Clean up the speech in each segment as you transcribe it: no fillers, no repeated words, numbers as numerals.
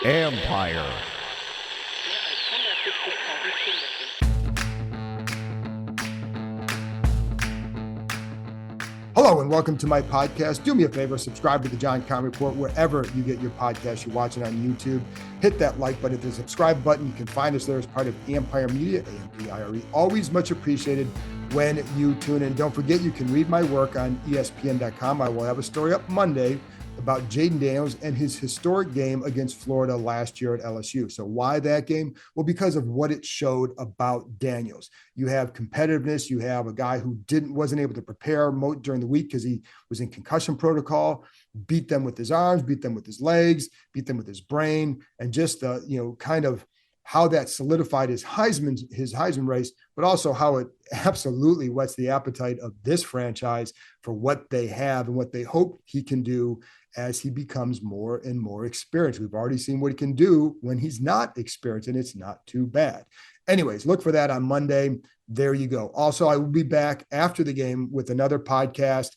Empire. Hello and welcome to my podcast. Do me a favor, subscribe to the John Con Report wherever you get your podcast. You're watching on YouTube. Hit that like button, hit the subscribe button. You can find us there as part of Empire Media, AMPIRE. Always much appreciated when you tune in. Don't forget, you can read my work on ESPN.com. I will have a story up Monday about Jaden Daniels and his historic game against Florida last year at LSU. So why that game? Well, because of what it showed about Daniels. You have competitiveness. You have a guy who wasn't able to prepare during the week because he was in concussion protocol, beat them with his arms, beat them with his legs, beat them with his brain, and just kind of how that solidified his Heisman race, but also how it absolutely whets the appetite of this franchise for what they have and what they hope he can do as he becomes more and more experienced. We've already seen what he can do when he's not experienced, and it's not too bad. Anyways, look for that on Monday. There you go. Also, I will be back after the game with another podcast.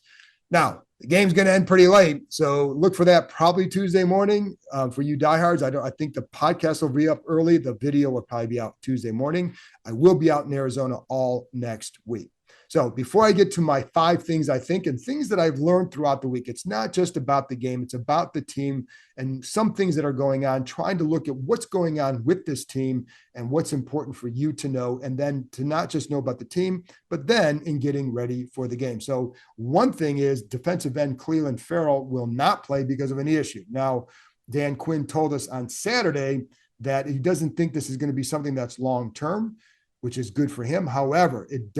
Now, the game's going to end pretty late, so look for that probably Tuesday morning for you diehards. I think the podcast will be up early. The video will probably be out Tuesday morning. I will be out in Arizona all next week. So before I get to my 5 things I think and things that I've learned throughout the week, it's not just about the game. It's about the team and some things that are going on, trying to look at what's going on with this team and what's important for you to know, and then to not just know about the team, but then in getting ready for the game. So one thing is defensive end Clelin Ferrell will not play because of an issue. Now, Dan Quinn told us on Saturday that he doesn't think this is going to be something that's long-term, which is good for him. However, it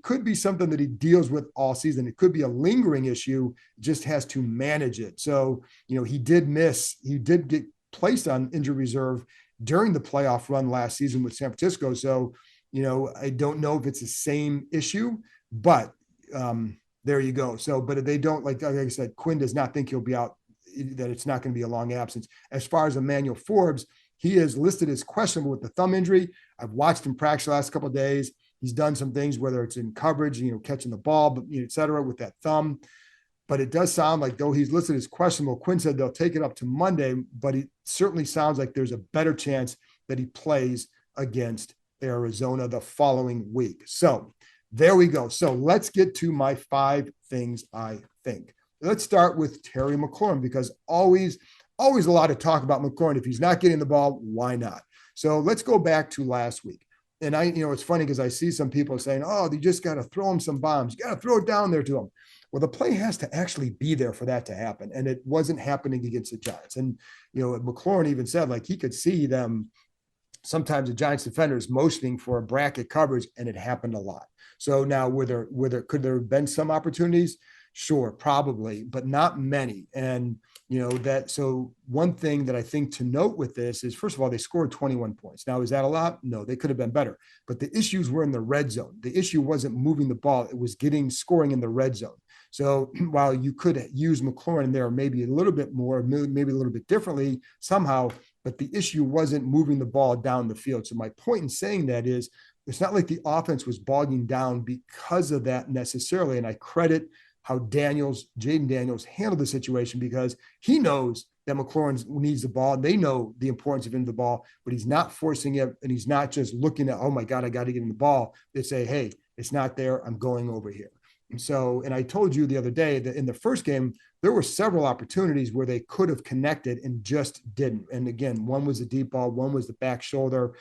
could be something that he deals with all season. It could be a lingering issue, just has to manage it. So, he did get placed on injury reserve during the playoff run last season with San Francisco. So, I don't know if it's the same issue, but there you go. So, but they don't, like I said, Quinn does not think he'll be out, that it's not going to be a long absence. As far as Emmanuel Forbes, he is listed as questionable with the thumb injury. I've watched him practice the last couple of days. He's done some things, whether it's in coverage, catching the ball, et cetera, with that thumb. But it does sound like, though he's listed as questionable, Quinn said they'll take it up to Monday, but it certainly sounds like there's a better chance that he plays against Arizona the following week. So there we go. So let's get to my 5 things I think. Let's start with Terry McLaurin, because always a lot of talk about McLaurin. If he's not getting the ball, why not? So let's go back to last week. And it's funny because I see some people saying, oh, you just got to throw him some bombs. You got to throw it down there to him. Well, the play has to actually be there for that to happen. And it wasn't happening against the Giants. And, McLaurin even said, like, he could see them, sometimes the Giants defenders motioning for a bracket coverage, and it happened a lot. So now could there have been some opportunities? Sure, probably, but not many. And, so one thing that I think to note with this is, first of all, they scored 21 points. Now, is that a lot? No, they could have been better. But the issues were in the red zone. The issue wasn't moving the ball. It was scoring in the red zone. So while you could use McLaurin there maybe a little bit more, maybe a little bit differently somehow, but the issue wasn't moving the ball down the field. So my point in saying that is, it's not like the offense was bogging down because of that necessarily. And I credit how Jaden Daniels handled the situation, because he knows that McLaurin needs the ball. They know the importance of him the ball, but he's not forcing it. And he's not just looking at, oh my God, I got to get him the ball. They say, hey, it's not there. I'm going over here. And I told you the other day that in the first game, there were several opportunities where they could have connected and just didn't. And again, one was a deep ball, one was the back shoulder.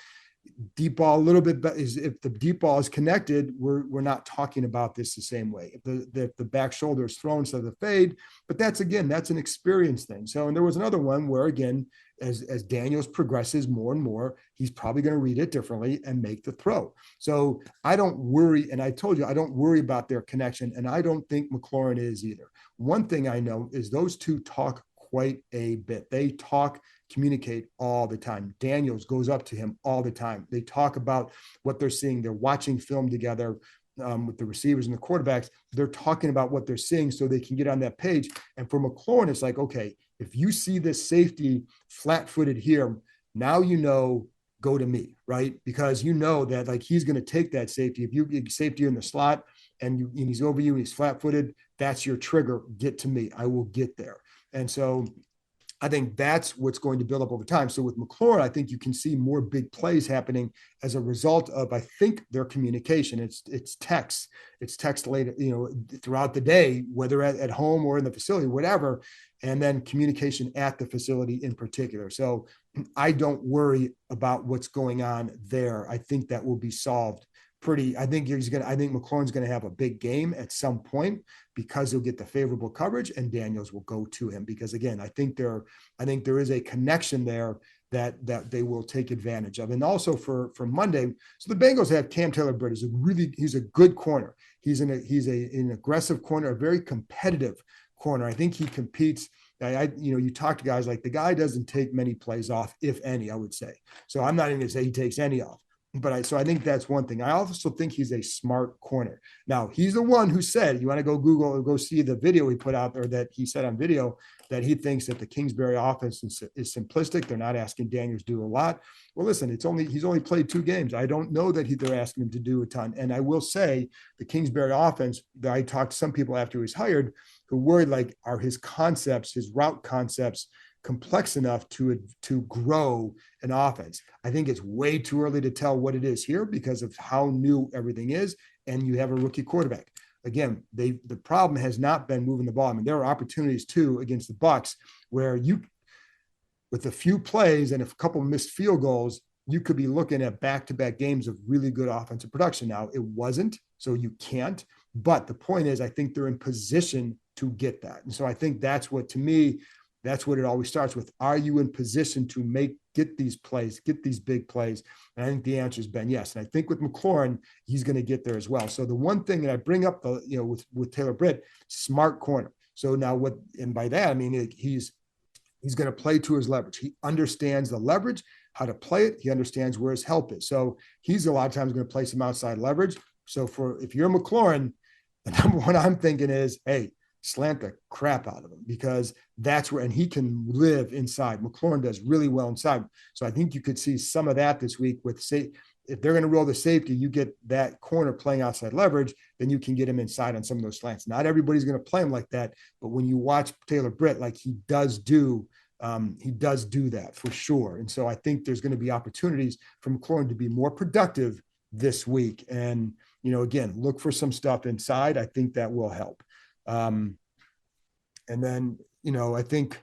Deep ball a little bit, but if the deep ball is connected, we're not talking about this the same way. If the back shoulder is thrown instead of the fade, but that's an experience thing. So, and there was another one where, again, as Daniels progresses more and more, he's probably going to read it differently and make the throw. So I don't worry, and I told you I don't worry about their connection, and I don't think McLaurin is either. One thing I know is those two talk quite a bit. They communicate all the time. Daniels goes up to him all the time. They talk about what they're seeing. They're watching film together with the receivers and the quarterbacks. They're talking about what they're seeing so they can get on that page. And for McLaurin, it's like, okay, if you see this safety flat-footed here, now go to me, right? Because that, like, he's going to take that safety. If you get safety in the slot and he's over you and he's flat-footed, that's your trigger. Get to me. I will get there. And so I think that's what's going to build up over time. So with McLaurin, I think you can see more big plays happening as a result of, I think, their communication. It's text later, throughout the day, whether at home or in the facility, whatever, and then communication at the facility in particular. So I don't worry about what's going on there. I think that will be solved I think McLaurin's going to have a big game at some point because he'll get the favorable coverage and Daniels will go to him because, again, I think there is a connection there that they will take advantage of. And also for Monday, so the Bengals have Cam Taylor-Britt. He's a good corner. He's an aggressive corner, a very competitive corner. I think he competes. You talk to guys like the guy doesn't take many plays off, if any, I would say. So I'm not even going to say he takes any off. So I think that's one thing. I also think he's a smart corner. Now, he's the one who said, you want to go Google or go see the video he put out there that he said on video that he thinks that the Kingsbury offense is simplistic. They're not asking Daniels to do a lot. Well, listen, he's only played 2 games. I don't know that they're asking him to do a ton. And I will say the Kingsbury offense, I talked to some people after he was hired who worried, are his route concepts complex enough to grow an offense. I think it's way too early to tell what it is here because of how new everything is, and you have a rookie quarterback. Again, the problem has not been moving the ball. I mean, there are opportunities too against the Bucs where with a few plays and a couple of missed field goals, you could be looking at back-to-back games of really good offensive production. Now, it wasn't, so you can't. But the point is, I think they're in position to get that. And so I think that's what it always starts with. Are you in position to get these plays, get these big plays? And I think the answer has been yes. And I think with McLaurin, he's going to get there as well. So the one thing that I bring up, with Taylor-Britt, smart corner. So now and by that, I mean, he's going to play to his leverage. He understands the leverage, how to play it. He understands where his help is. So he's a lot of times going to play some outside leverage. So if you're McLaurin, the number one I'm thinking is, hey, slant the crap out of him because that's where, and he can live inside. McLaurin does really well inside. So I think you could see some of that this week if they're going to roll the safety, you get that corner playing outside leverage, then you can get him inside on some of those slants. Not everybody's going to play him like that, but when you watch Taylor-Britt, he does do that for sure. And so I think there's going to be opportunities for McLaurin to be more productive this week. And, again, look for some stuff inside. I think that will help. And then, I think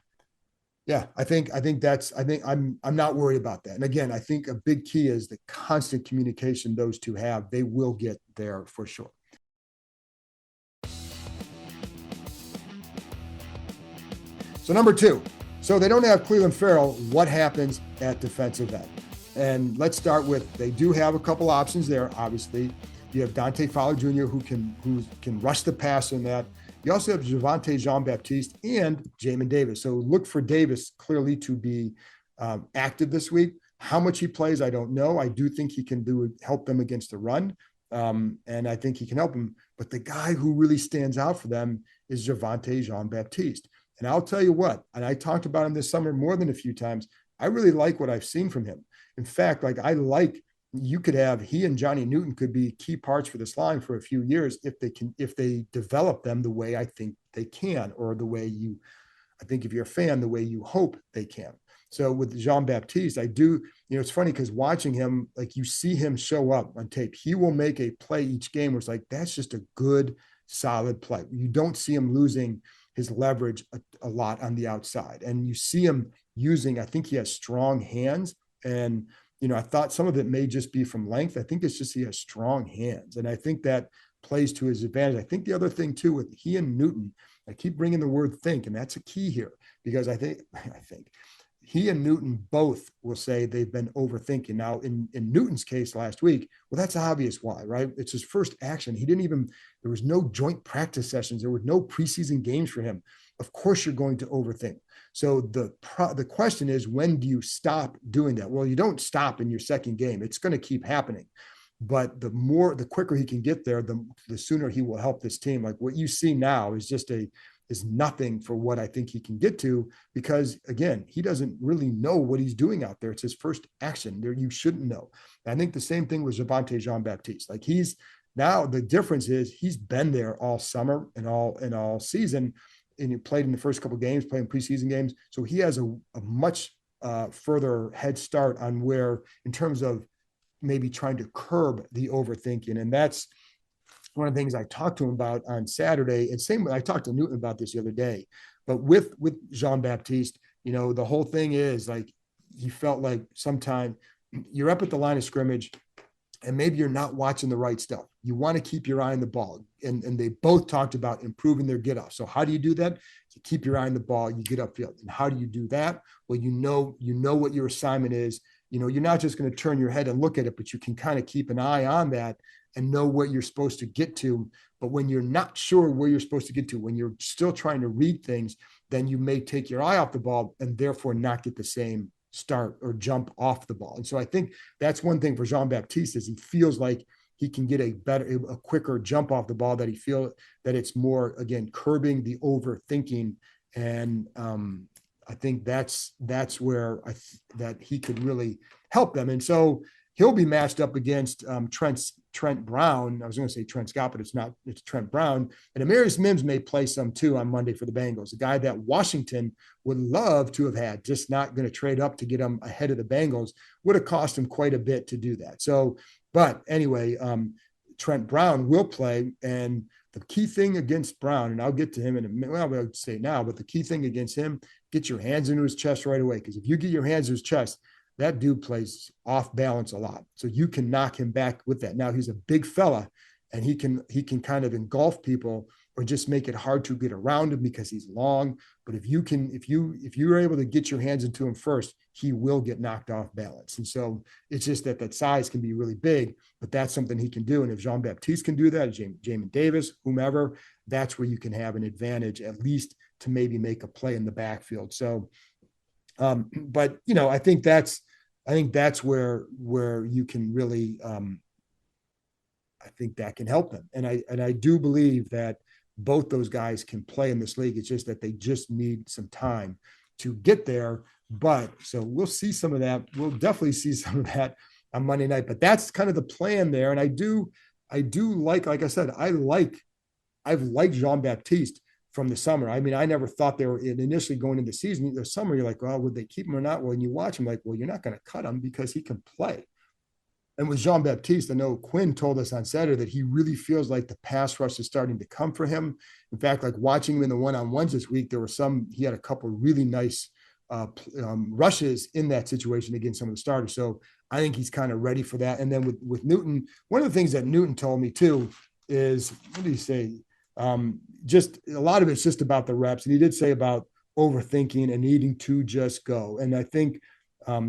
I'm not worried about that. And again, I think a big key is the constant communication those two have. They will get there for sure. So number 2, so they don't have Clelin Ferrell. What happens at defensive end? And let's start with, they do have a couple options there. Obviously, you have Dante Fowler Jr. who can rush the pass in that. You also have Javonte Jean-Baptiste and Jamin Davis. So look for Davis clearly to be active this week. How much he plays, I don't know. I do think he can help them against the run, and I think he can help them. But the guy who really stands out for them is Javonte Jean-Baptiste. And I'll tell you what, and I talked about him this summer more than a few times, I really like what I've seen from him. In fact, he and Johnny Newton could be key parts for this line for a few years if they develop them the way I think they can, or I think if you're a fan, the way you hope they can. So with Jean-Baptiste, I do, it's funny because watching him, you see him show up on tape. He will make a play each game where it's that's just a good, solid play. You don't see him losing his leverage a lot on the outside. And you see him I think he has strong hands. And, I thought some of it may just be from length. I think it's just he has strong hands. And I think that plays to his advantage. I think the other thing too, with he and Newton, I keep bringing the word think, and that's a key here because I think he and Newton both will say they've been overthinking. Now, in Newton's case last week, well, that's obvious why, right? It's his first action. There was no joint practice sessions. There were no preseason games for him. Of course, you're going to overthink. So the question is, when do you stop doing that? Well, you don't stop in your second game. It's going to keep happening. But the quicker he can get there, the sooner he will help this team. What you see now is is nothing for what I think he can get to, because again, he doesn't really know what he's doing out there. It's his first action there. You shouldn't know. And I think the same thing with Javonte Jean-Baptiste. Now the difference is he's been there all summer and all season. and he played in the first couple of games, playing preseason games. So he has a much further head start on where, in terms of maybe trying to curb the overthinking. And that's one of the things I talked to him about on Saturday. And same, I talked to Newton about this the other day, but with Jean-Baptiste, the whole thing is like, he felt like sometime you're up at the line of scrimmage and maybe you're not watching the right stuff. You want to keep your eye on the ball. And they both talked about improving their get off. So how do you do that? You keep your eye on the ball, you get upfield. And how do you do that? Well, you know what your assignment is. You're not just going to turn your head and look at it, but you can kind of keep an eye on that and know what you're supposed to get to. But when you're not sure where you're supposed to get to, when you're still trying to read things, then you may take your eye off the ball and therefore not get the same start or jump off the ball. And so I think that's one thing for Jean-Baptiste, is he feels like he can get a quicker jump off the ball, that he feel that it's more, again, curbing the overthinking. And I think that's where that he could really help them. And so he'll be matched up against Trent Brown. I was going to say Trent Scott, but it's Trent Brown. And Amarius Mims may play some too on Monday for the Bengals, a guy that Washington would love to have had, just not going to trade up to get him ahead of the Bengals. Would have cost him quite a bit to do that. So, but anyway, Trent Brown will play. And the key thing against Brown, and I'll get to him in a minute, well, I would say now, but the key thing against him, get your hands into his chest right away. Because if you get your hands in his chest, that dude plays off balance a lot. So you can knock him back with that. Now he's a big fella, and he can kind of engulf people or just make it hard to get around him because he's long. But if you're able to get your hands into him first, he will get knocked off balance. And so it's just that size can be really big, but that's something he can do. And if Jean-Baptiste can do that, Jamin Davis, whomever, that's where you can have an advantage, at least to maybe make a play in the backfield. So, but I think that's where you can really, I think that can help them. And I do believe that both those guys can play in this league. It's just that they just need some time to get there. But so we'll see some of that. We'll definitely see some of that on Monday night, but that's kind of the plan there. And I do like I said, I've liked Jean-Baptiste from the summer. I mean, I never thought they were initially going into the season. The summer, you're like, well, would they keep him or not? Well, when you watch him, like, well, you're not going to cut him because he can play. And with Jean-Baptiste, I know Quinn told us on Saturday that he really feels like the pass rush is starting to come for him. In fact, like watching him in the one-on-ones this week, he had a couple of really nice rushes in that situation against some of the starters. So I think he's kind of ready for that. And then with Newton, one of the things that Newton told me too is, what did he say? Just a lot of it's just about the reps. And he did say about overthinking and needing to just go. And I think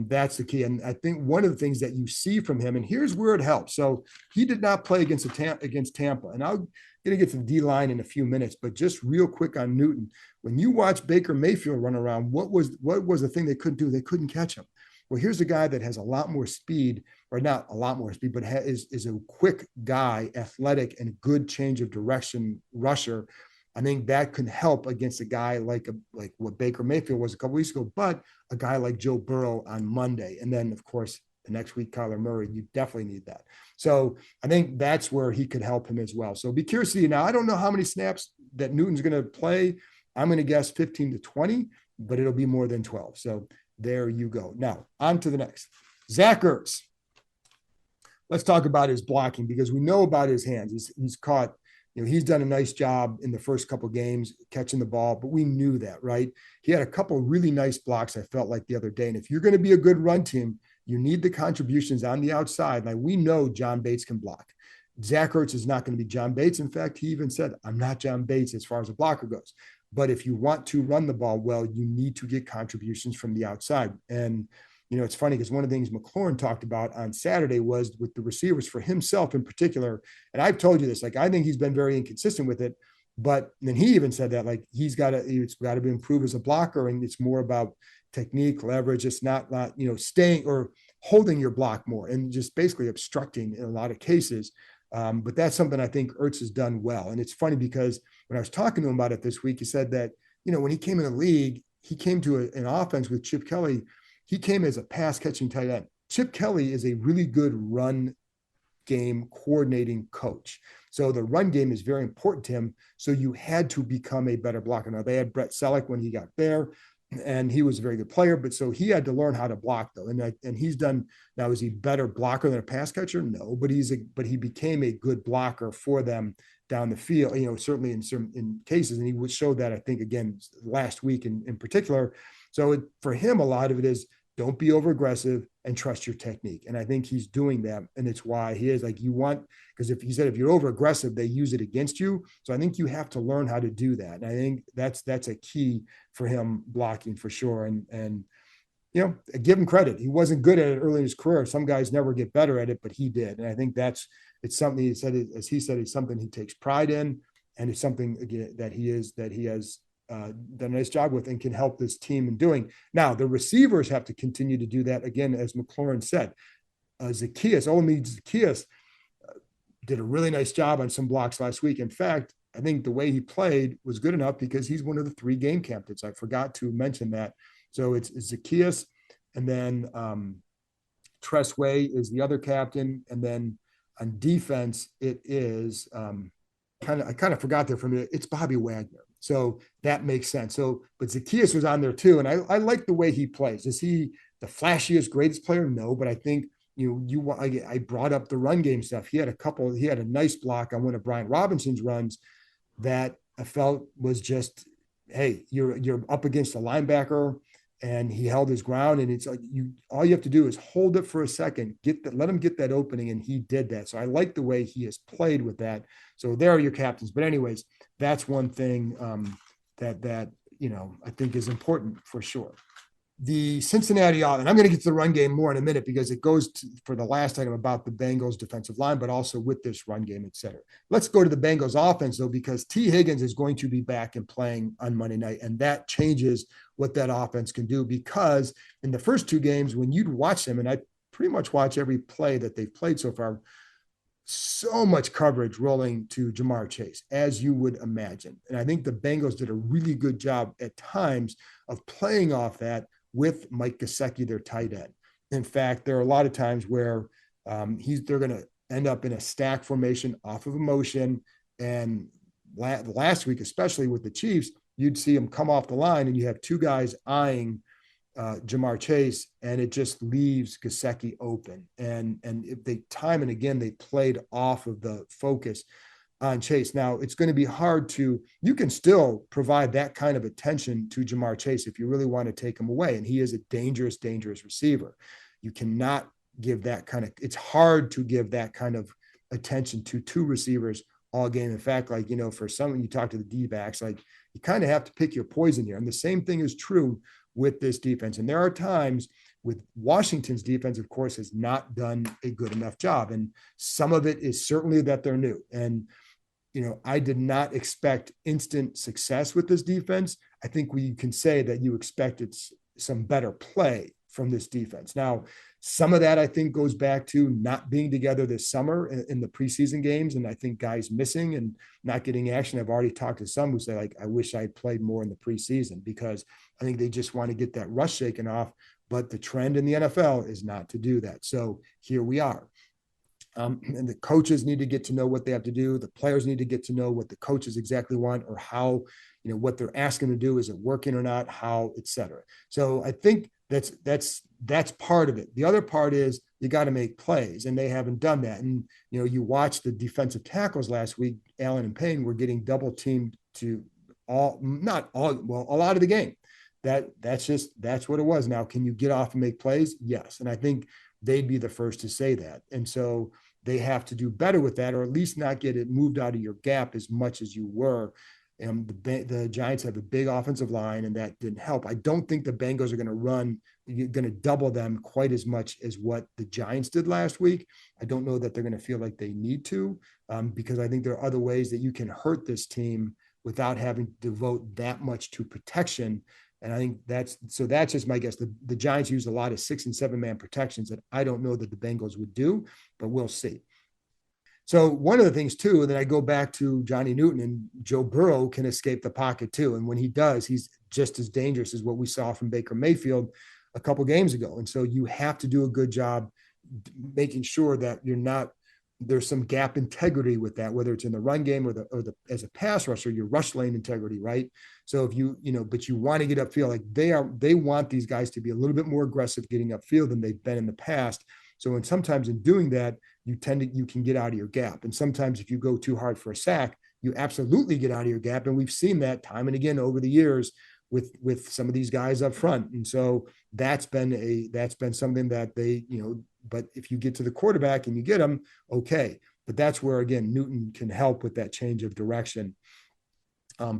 that's the key. And I think one of the things that you see from him, and here's where it helps. So he did not play against Tampa. And I'm going to get to the D-line in a few minutes, but just real quick on Newton. When you watch Baker Mayfield run around, what was the thing they couldn't do? They couldn't catch him. Well, here's a guy that has a lot more speed, or not a lot more speed, but is a quick guy, athletic, and good change of direction rusher. I think that can help against a guy like what Baker Mayfield was a couple weeks ago, but a guy like Joe Burrow on Monday. And then, of course, the next week, Kyler Murray, you definitely need that. So I think that's where he could help him as well. So be curious to see. Now, I don't know how many snaps that Newton's going to play. I'm going to guess 15 to 20, but it'll be more than 12. So there you go. Now, on to the next. Zach Ertz. Let's talk about his blocking, because we know about his hands. He's caught, he's done a nice job in the first couple of games catching the ball, but we knew that, right? He had a couple of really nice blocks, I felt like, the other day. And if you're going to be a good run team, you need the contributions on the outside. Like, we know John Bates can block. Zach Ertz is not going to be John Bates. In fact, he even said, I'm not John Bates as far as a blocker goes. But if you want to run the ball well, you need to get contributions from the outside. And, it's funny because one of the things McLaurin talked about on Saturday was with the receivers for himself in particular. And I've told you this, like, I think he's been very inconsistent with it. But then he even said that, like, it's got to be improved as a blocker. And it's more about technique, leverage. It's not staying or holding your block more and just basically obstructing in a lot of cases. But that's something I think Ertz has done well. And it's funny because when I was talking to him about it this week, he said that, when he came in the league, he came to an offense with Chip Kelly. He came as a pass catching tight end. Chip Kelly is a really good run game coordinating coach. So the run game is very important to him. So you had to become a better blocker. Now they had Brett Selleck when he got there, and he was a very good player, but so he had to learn how to block though. And he's done now. Is he better blocker than a pass catcher? No, but he became a good blocker for them down the field, certainly in cases. And he would show that, I think, again, last week in particular. So for him, a lot of it is don't be over aggressive and trust your technique. And I think he's doing that. And it's why he is because if you're over aggressive, they use it against you. So I think you have to learn how to do that. And I think that's a key for him blocking for sure. And give him credit. He wasn't good at it early in his career. Some guys never get better at it, but he did. And I think it's something he said, as he said, it's something he takes pride in. And it's something again that he has done a nice job with and can help this team in doing. Now, the receivers have to continue to do that. Again, as McLaurin said, Zaccheaus did a really nice job on some blocks last week. In fact, I think the way he played was good enough because he's one of the 3 game captains. I forgot to mention that. So it's Zaccheaus, and then Tressway is the other captain. And then on defense, it is I kind of forgot there for a minute. It's Bobby Wagner. So that makes sense. So, but Zaccheaus was on there too. And I like the way he plays. Is he the flashiest, greatest player? No, but I think, I brought up the run game stuff. He had a nice block on one of Brian Robinson's runs that I felt was just, hey, you're up against a linebacker and he held his ground. And it's like, all you have to do is hold it for a second, let him get that opening. And he did that. So I like the way he has played with that. So there are your captains. But anyways, that's one thing that I think is important for sure. The Cincinnati, and I'm going to get to the run game more in a minute because it goes for the last item about the Bengals defensive line, but also with this run game, et cetera. Let's go to the Bengals offense though, because T. Higgins is going to be back and playing on Monday night. And that changes what that offense can do, because in the first 2 games, when you'd watch them, and I pretty much watch every play that they've played so far, so much coverage rolling to Jamar Chase, as you would imagine. And I think the Bengals did a really good job at times of playing off that with Mike Gesicki, their tight end. In fact, there are a lot of times where they're going to end up in a stack formation off of a motion. And last week, especially with the Chiefs, you'd see him come off the line and you have 2 guys eyeing Jamar Chase, and it just leaves Gesicki open. And if they time and again, they played off of the focus on Chase. Now it's going to be hard you can still provide that kind of attention to Jamar Chase if you really want to take him away. And he is a dangerous, dangerous receiver. You cannot give it's hard to give that kind of attention to 2 receivers all game. In fact, for some, you talk to the D-backs, you kind of have to pick your poison here. And the same thing is true with this defense. And there are times with Washington's defense, of course, has not done a good enough job. And some of it is certainly that they're new. And I did not expect instant success with this defense. I think we can say that you expected some better play from this defense. Now, some of that I think goes back to not being together this summer in the preseason games. And I think guys missing and not getting action. I've already talked to some who say, I wish I had played more in the preseason, because I think they just want to get that rust shaken off. But the trend in the NFL is not to do that. So here we are. And the coaches need to get to know what they have to do. The players need to get to know what the coaches exactly want, or how, what they're asking to do. Is it working or not? How, et cetera. So I think that's part of it. The other part is you got to make plays, and they haven't done that. And, you watch the defensive tackles last week, Allen and Payne were getting double teamed to a lot of the game. That's what it was. Now, can you get off and make plays? Yes. And I think they'd be the first to say that. And so they have to do better with that, or at least not get it moved out of your gap as much as you were. And the Giants have a big offensive line, and that didn't help. I don't think the Bengals are going to double them quite as much as what the Giants did last week. I don't know that they're going to feel like they need to, because I think there are other ways that you can hurt this team without having to devote that much to protection. And I think that's just my guess. The Giants use a lot of 6- and 7-man protections that I don't know that the Bengals would do, but we'll see. So one of the things too, then I go back to Johnny Newton, and Joe Burrow can escape the pocket too. And when he does, he's just as dangerous as what we saw from Baker Mayfield a couple games ago. And so you have to do a good job making sure that you're not, there's some gap integrity with that, whether it's in the run game or the as a pass rusher, your rush lane integrity, right? So if but you want to get upfield, like they want these guys to be a little bit more aggressive getting upfield than they've been in the past. So and sometimes in doing that, you can get out of your gap. And sometimes if you go too hard for a sack, you absolutely get out of your gap. And we've seen that time and again over the years with some of these guys up front. And so that's been something that but if you get to the quarterback and you get them, okay. But that's where, again, Newton can help with that change of direction,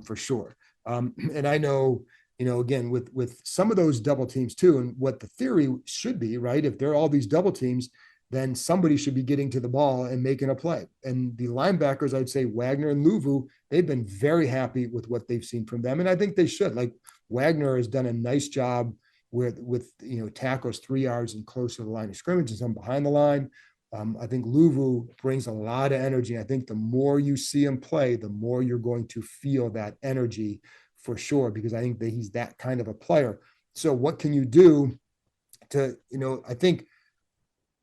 for sure. And I know, again, with some of those double teams too, and what the theory should be, right? If there are all these double teams, then somebody should be getting to the ball and making a play. And the linebackers, I'd say Wagner and Luvu, they've been very happy with what they've seen from them. And I think they should. Like Wagner has done a nice job with tackles 3 yards and close to the line of scrimmage and some behind the line. I think Luvu brings a lot of energy. I think the more you see him play, the more you're going to feel that energy for sure, because I think that he's that kind of a player. So what can you do to, I think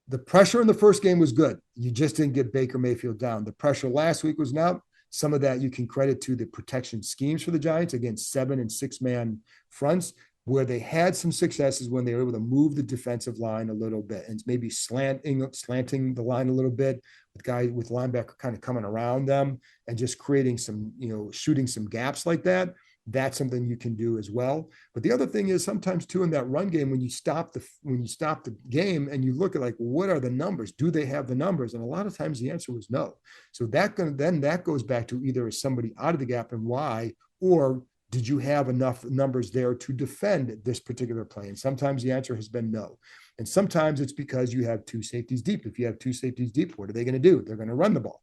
the pressure in the first game was good. You just didn't get Baker Mayfield down. The pressure last week was not. Some of that you can credit to the protection schemes for the Giants against 7 and 6 man fronts, where they had some successes when they were able to move the defensive line a little bit and maybe slanting the line a little bit with linebacker kind of coming around them and just creating some, shooting some gaps like that. That's something you can do as well. But the other thing is sometimes too, in that run game, when you stop the game and you look at like, what are the numbers? Do they have the numbers? And a lot of times the answer was no. So that goes back to either is somebody out of the gap and why, or did you have enough numbers there to defend this particular play? And sometimes the answer has been no. And sometimes it's because you have 2 safeties deep. If you have 2 safeties deep, what are they going to do? They're going to run the ball.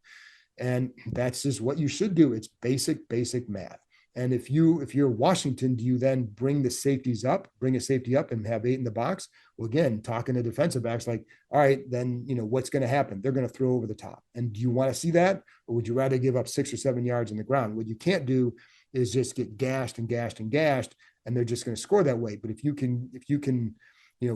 And that's just what you should do. It's basic math. And if you're Washington, do you then bring a safety up and have 8 in the box? Well, again, talking to defensive backs, like, all right, then, what's going to happen? They're going to throw over the top. And do you want to see that? Or would you rather give up 6 or 7 yards on the ground? What you can't do is just get gashed, and they're just going to score that way. But if you can,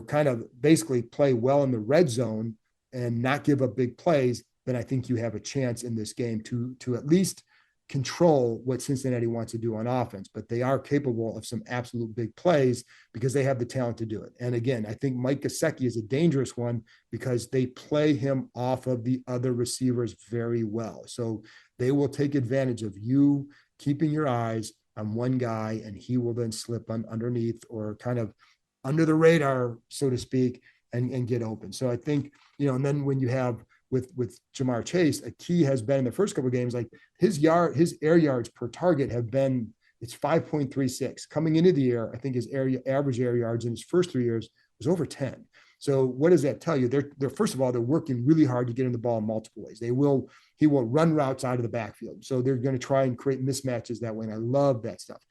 kind of basically play well in the red zone and not give up big plays, then I think you have a chance in this game to at least control what Cincinnati wants to do on offense. But they are capable of some absolute big plays because they have the talent to do it. And again, I think Mike Gesicki is a dangerous one because they play him off of the other receivers very well. So they will take advantage of you keeping your eyes on one guy, and he will then slip underneath or kind of under the radar, so to speak, and get open. So I think, and then when you have with Jamar Chase, a key has been in the first couple of games, like his air yards per target have been, it's 5.36. Coming into the year, I think his average air yards in his first 3 years was over 10. So what does that tell you? They're first of all, they're working really hard to get him the ball in multiple ways. He will run routes out of the backfield. So they're going to try and create mismatches that way. And I love that stuff.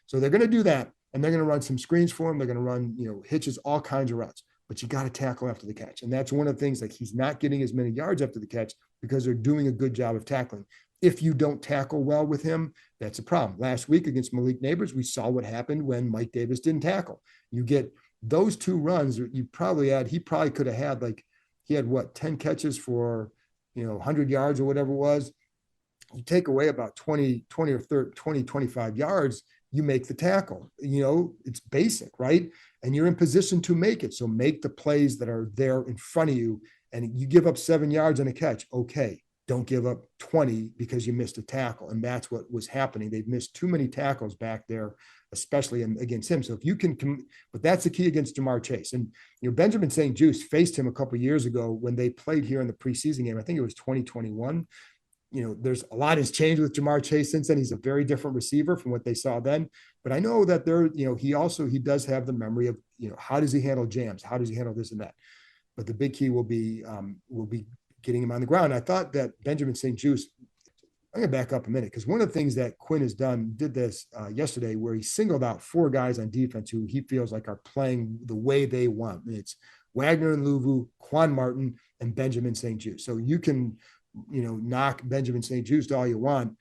So they're going to do that. And they're going to run some screens for him. They're going to run, hitches, all kinds of routes. But you got to tackle after the catch. And that's one of the things, like he's not getting as many yards after the catch because they're doing a good job of tackling. If you don't tackle well with him, that's a problem. Last week against Malik Neighbors, we saw what happened when Mike Davis didn't tackle. You get those 2 runs, he probably could have had he had 10 catches for, 100 yards or whatever it was. You take away about 20 or 30, 20, 25 yards, you make the tackle. It's basic, right? And you're in position to make it. So make the plays that are there in front of you. And you give up 7 yards on a catch. Okay. Don't give up 20 because you missed a tackle. And that's what was happening. They've missed too many tackles back there, especially against him. So if you can, but that's the key against Jamar Chase. And, Benjamin St. Juste faced him a couple of years ago when they played here in the preseason game. I think it was 2021. There's a lot has changed with Jamar Chase since then. He's a very different receiver from what they saw then. But I know that he does have the memory of, how does he handle jams? How does he handle this and that? But the big key will be getting him on the ground. I thought that Benjamin St. Juste, I'm going to back up a minute because one of the things that Quinn did this yesterday where he singled out 4 guys on defense who he feels like are playing the way they want. It's Wagner and Luvu, Quan Martin, and Benjamin St. Juste. So you can, knock Benjamin St. Juste all you want.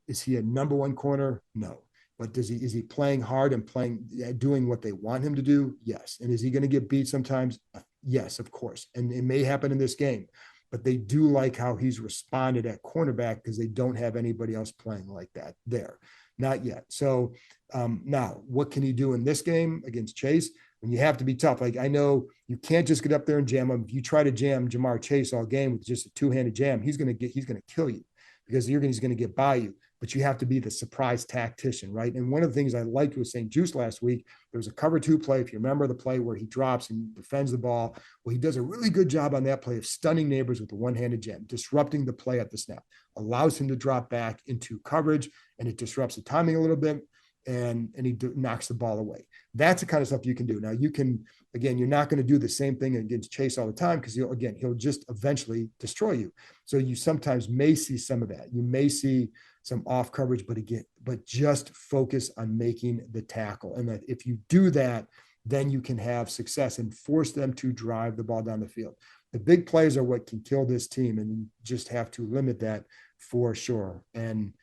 Is he a number 1 corner? No. But is he playing hard and doing what they want him to do? Yes. And is he going to get beat sometimes? Yes, of course. And it may happen in this game. but they do like how he's responded at cornerback because they don't have anybody else playing like that there. Not yet. So now what can he do in this game against Chase? When you have to be tough, like I know you can't just get up there and jam him. If you try to jam Jamar Chase all game with just a two-handed jam, he's going to kill you because he's going to get by you. But you have to be the surprise tactician, right? And one of the things I liked with St. Juice last week, there was a cover 2 play. If you remember the play where he drops and defends the ball, well, he does a really good job on that play of stunning neighbors with the one-handed jam, disrupting the play at the snap, allows him to drop back into coverage, and it disrupts the timing a little bit. And he knocks the ball away. That's the kind of stuff you can do. Now you can, again, you're not going to do the same thing against Chase all the time because he'll just eventually destroy you. So you sometimes may see some of that. You may see some off coverage, but just focus on making the tackle. And that if you do that, then you can have success and force them to drive the ball down the field. The big plays are what can kill this team, and you just have to limit that for sure. And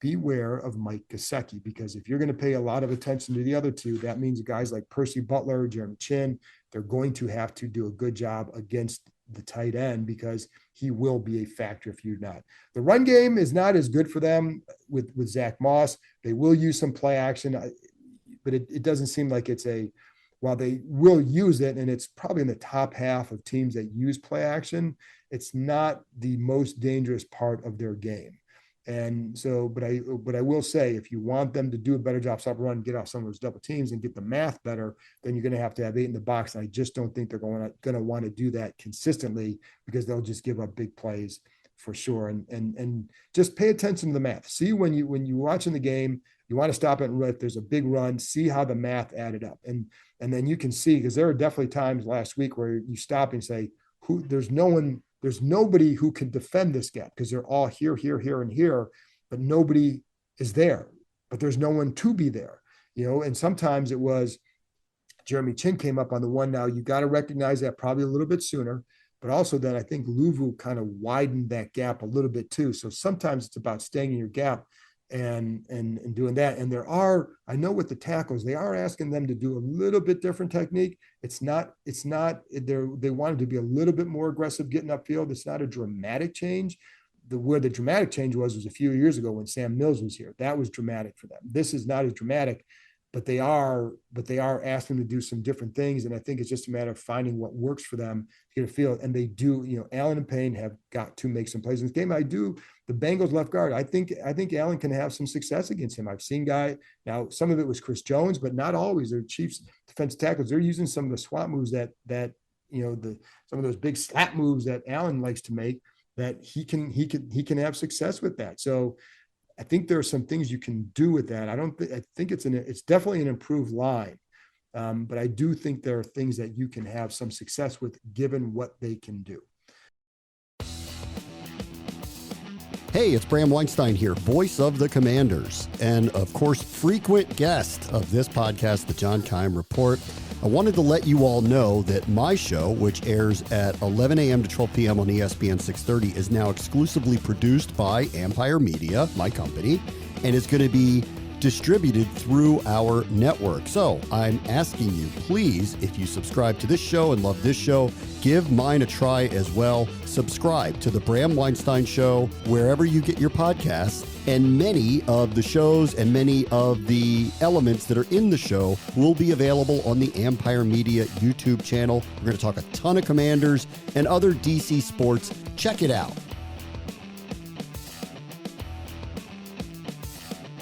beware of Mike Gesicki, because if you're going to pay a lot of attention to the other two, that means guys like Percy Butler, Jeremy Chin, they're going to have to do a good job against the tight end because he will be a factor if you're not. The run game is not as good for them with Zach Moss. They will use some play action, but it doesn't seem like while they will use it, and it's probably in the top half of teams that use play action, it's not the most dangerous part of their game. And so, but I will say, if you want them to do a better job, stop run, get off some of those double teams and get the math better, then you're going to have 8 in the box. And I just don't think they're going to want to do that consistently because they'll just give up big plays for sure. And just pay attention to the math. See when you're watching the game, you want to stop it and if there's a big run, see how the math added up. And then you can see, because there are definitely times last week where you stop and say, there's nobody who can defend this gap because they're all here, and here, but nobody is there. But there's no one to be there, and sometimes it was Jeremy Chin came up on the one. Now you got to recognize that probably a little bit sooner, but also then I think Luvu kind of widened that gap a little bit too. So sometimes it's about staying in your gap and doing that. And I know with the tackles, they are asking them to do a little bit different technique. They wanted to be a little bit more aggressive getting upfield. It's not a dramatic change. Where the dramatic change was a few years ago when Sam Mills was here. That was dramatic for them. This is not as dramatic, but they are asking them to do some different things. And I think it's just a matter of finding what works for them to get a field. And they do, Allen and Payne have got to make some plays in this game. The Bengals left guard. I think Allen can have some success against him. I've seen now some of it was Chris Jones, but not always. Their Chiefs defensive tackles, they're using some of the swap moves that some of those big slap moves that Allen likes to make, that he can have success with that. So I think there are some things you can do with that. I think it's definitely an improved line. But I do think there are things that you can have some success with given what they can do. Hey, it's Bram Weinstein here, voice of the Commanders, and of course, frequent guest of this podcast, The John Keim Report. I wanted to let you all know that my show, which airs at 11 a.m. to 12 p.m. on ESPN 630, is now exclusively produced by Empire Media, my company, and is going to be distributed through our network. So I'm asking you, please, if you subscribe to this show and love this show, give mine a try as well. Subscribe to the Bram Weinstein Show wherever you get your podcasts, and many of the shows and many of the elements that are in the show will be available on the Empire Media YouTube channel. We're going to talk a ton of Commanders and other DC sports. Check it out.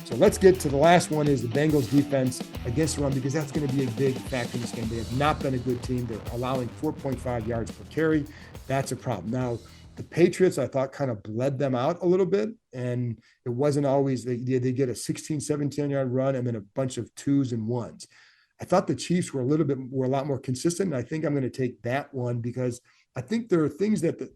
So let's get to the last one, is the Bengals defense against the run, because that's going to be a big factor in this game. They have not been a good team. They're allowing 4.5 yards per carry. That's a problem. Now, the Patriots, I thought, kind of bled them out a little bit, and it wasn't always, they get a 16, 17-yard run and then a bunch of 2s and 1s. I thought the Chiefs were a lot more consistent, and I think I'm going to take that one because I think there are things that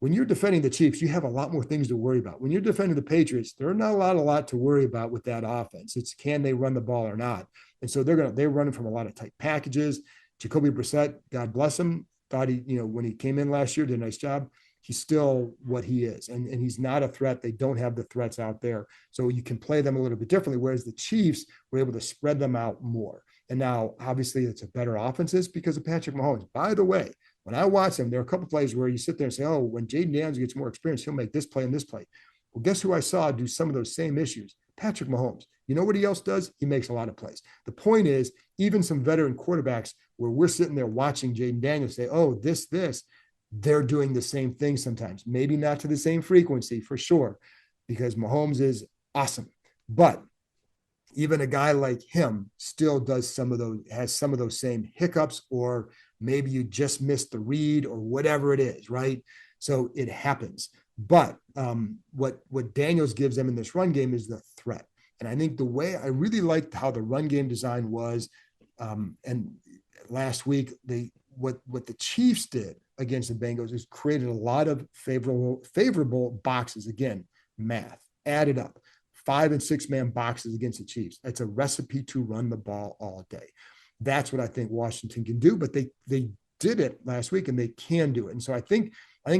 when you're defending the Chiefs, you have a lot more things to worry about. When you're defending the Patriots, there are not a lot to worry about with that offense. It's can they run the ball or not? And so they're running from a lot of tight packages. Jacoby Brissett, God bless him, thought when he came in last year, did a nice job. He's still what he is, and he's not a threat. They don't have the threats out there. So you can play them a little bit differently, whereas the Chiefs were able to spread them out more. And now, obviously, it's a better offense because of Patrick Mahomes. By the way, When I watch them, there are a couple plays where you sit there and say, oh, when Jaden Daniels gets more experience, he'll make this play and this play. Well, guess who I saw do some of those same issues? Patrick Mahomes. You know what he else does? He makes a lot of plays. The point is, even some veteran quarterbacks where we're sitting there watching Jaden Daniels say, oh, this, they're doing the same thing sometimes. Maybe not to the same frequency for sure, because Mahomes is awesome. But even a guy like him still does has some of those same hiccups, or maybe you just missed the read or whatever it is, right? So it happens. But what Daniels gives them in this run game is the threat. And I think the way I really liked how the run game design was, and last week, what the Chiefs did against the Bengals is created a lot of favorable boxes. Again, math added up. 5 and 6 man boxes against the Chiefs. It's a recipe to run the ball all day. That's what I think Washington can do, but they did it last week and they can do it. And so I think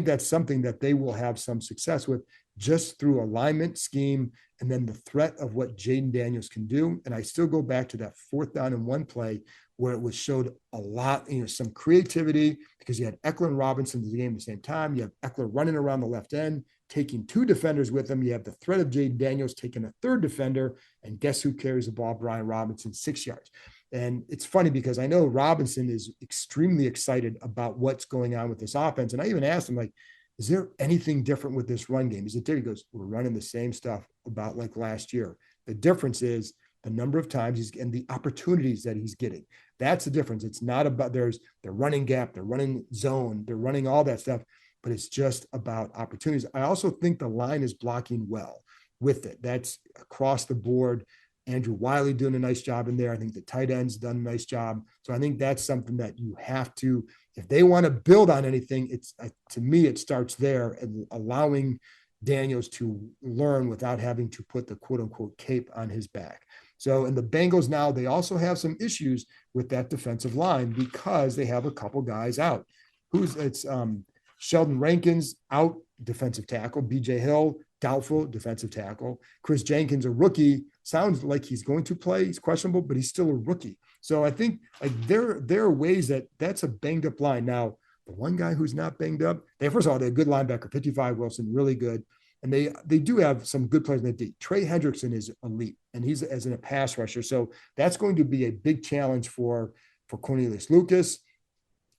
that's something that they will have some success with, just through alignment, scheme, and then the threat of what Jaden Daniels can do. And I still go back to that 4th down and 1 play where it was showed a lot, some creativity, because you had Eckler and Robinson in the game at the same time. You have Eckler running around the left end, taking 2 defenders with him. You have the threat of Jaden Daniels taking a 3rd defender, and guess who carries the ball? Brian Robinson, 6 yards. And it's funny because I know Robinson is extremely excited about what's going on with this offense. And I even asked him, like, is there anything different with this run game? Is it there? He goes, we're running the same stuff about like last year. The difference is the number of times and the opportunities that he's getting. That's the difference. It's not about they're running gap, they're running zone, they're running all that stuff, but it's just about opportunities. I also think the line is blocking well with it. That's across the board. Andrew Wiley doing a nice job in there. I think the tight end's done a nice job. So I think that's something that you have to, if they want to build on anything, it's to me, it starts there, and allowing Daniels to learn without having to put the quote unquote cape on his back. So, and the Bengals now, they also have some issues with that defensive line because they have a couple guys out. Sheldon Rankins out, defensive tackle. BJ Hill, doubtful, defensive tackle. Chris Jenkins, a rookie, sounds like he's going to play. He's questionable, but he's still a rookie. So I think like there are ways that's a banged up line. Now, the one guy who's not banged up, first of all, they're a good linebacker, 55 Wilson, really good. And they do have some good players in the D. Trey Hendrickson is elite, and he's as in a pass rusher. So that's going to be a big challenge for Cornelius Lucas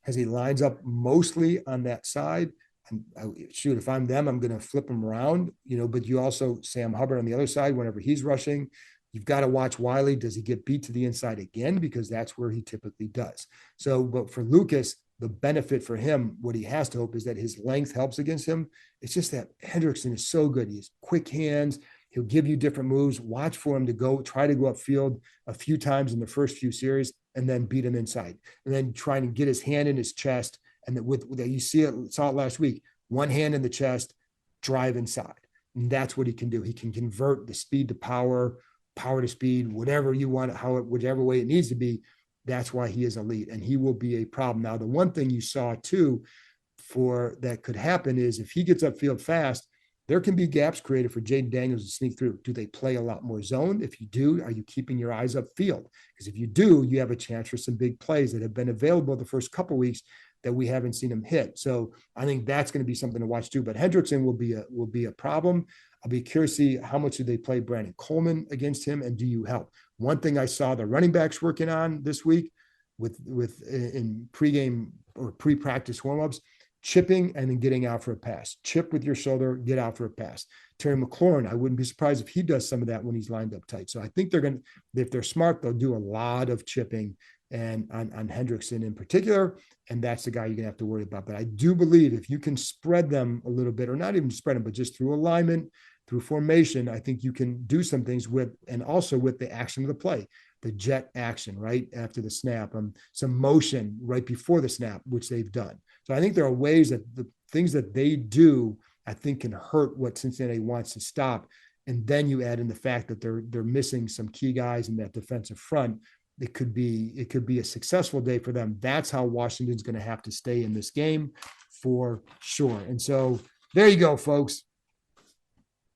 as he lines up mostly on that side. And if I'm them, I'm going to flip him around, but you also Sam Hubbard on the other side, whenever he's rushing, you've got to watch Wiley. Does he get beat to the inside again? Because that's where he typically does. So, but for Lucas, the benefit for him, what he has to hope is that his length helps against him. It's just that Hendrickson is so good. He has quick hands. He'll give you different moves. Watch for him to try to go upfield a few times in the first few series and then beat him inside. And then trying to get his hand in his chest. And that you saw it last week, one hand in the chest, drive inside. And that's what he can do. He can convert the speed to power, power to speed, whatever you want, whichever way it needs to be. That's why he is elite, and he will be a problem. Now, the one thing you saw too that could happen is if he gets upfield fast, there can be gaps created for Jaden Daniels to sneak through. Do they play a lot more zone? If you do, are you keeping your eyes upfield? Because if you do, you have a chance for some big plays that have been available the first couple of weeks that we haven't seen him hit. So I think that's going to be something to watch too. But Hendrickson will be a problem. I'll be curious to see how much do they play Brandon Coleman against him, and do you help? One thing I saw the running backs working on this week in pregame or pre-practice warmups, chipping and then getting out for a pass. Chip with your shoulder, get out for a pass. Terry McLaurin, I wouldn't be surprised if he does some of that when he's lined up tight. So I think if they're smart, they'll do a lot of chipping and on Hendrickson in particular, and that's the guy you're going to have to worry about. But I do believe if you can spread them a little bit, or not even spread them, but just through alignment, through formation, I think you can do some things and also with the action of the play, the jet action right after the snap, some motion right before the snap, which they've done. So I think there are ways that the things that they do, I think, can hurt what Cincinnati wants to stop. And then you add in the fact that they're missing some key guys in that defensive front. It could be a successful day for them. That's how Washington's going to have to stay in this game for sure. And so there you go, folks.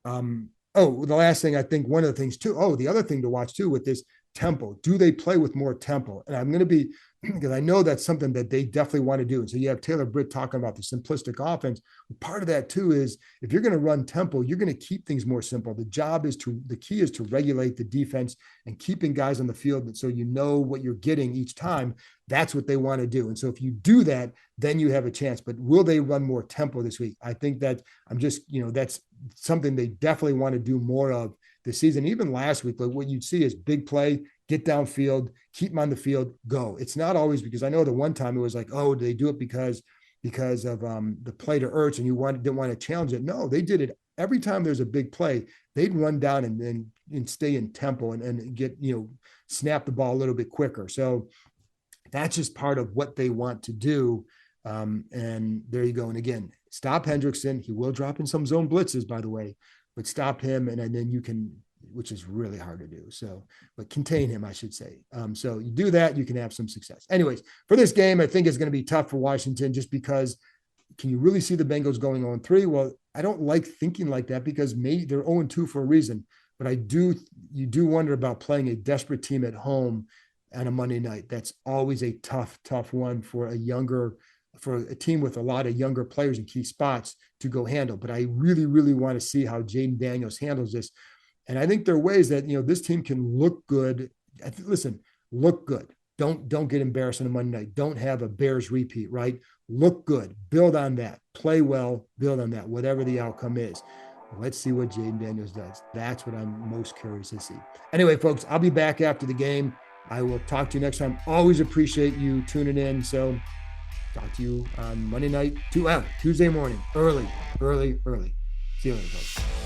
The last thing, I think one of the things too, the other thing to watch too with this tempo. Do they play with more tempo? And I'm going to be, because I know that's something that they definitely want to do. And so you have Taylor Britt talking about the simplistic offense. Part of that too is if you're going to run tempo, you're going to keep things more simple. The key is to regulate the defense and keeping guys on the field. So you know what you're getting each time. That's what they want to do. And so if you do that, then you have a chance. But will they run more tempo this week? I think that that's something they definitely want to do more of this season. Even last week, like what you'd see is big play, get downfield, keep them on the field, go. It's not always because I know the one time it was like, oh, do they do it because of the play to Ertz and didn't want to challenge it? No, they did it every time there's a big play. They'd run down and stay in tempo and get, snap the ball a little bit quicker. So that's just part of what they want to do. And there you go. And again, stop Hendrickson. He will drop in some zone blitzes, by the way, but stop him. And then you can, which is really hard to do. So, but contain him, I should say. So you do that, you can have some success. Anyways, for this game, I think it's going to be tough for Washington just because can you really see the Bengals going 0-3? Well, I don't like thinking like that because maybe they're 0-2 for a reason, but you do wonder about playing a desperate team at home on a Monday night. That's always a tough one for a team with a lot of younger players in key spots to go handle. But I really, really want to see how Jaden Daniels handles this. And I think there are ways that, this team can look good. Listen, look good. Don't get embarrassed on a Monday night. Don't have a Bears repeat, right? Look good. Build on that. Play well. Build on that, whatever the outcome is. Let's see what Jaden Daniels does. That's what I'm most curious to see. Anyway, folks, I'll be back after the game. I will talk to you next time. Always appreciate you tuning in. So talk to you on Monday night, Tuesday morning, early. See you later, folks.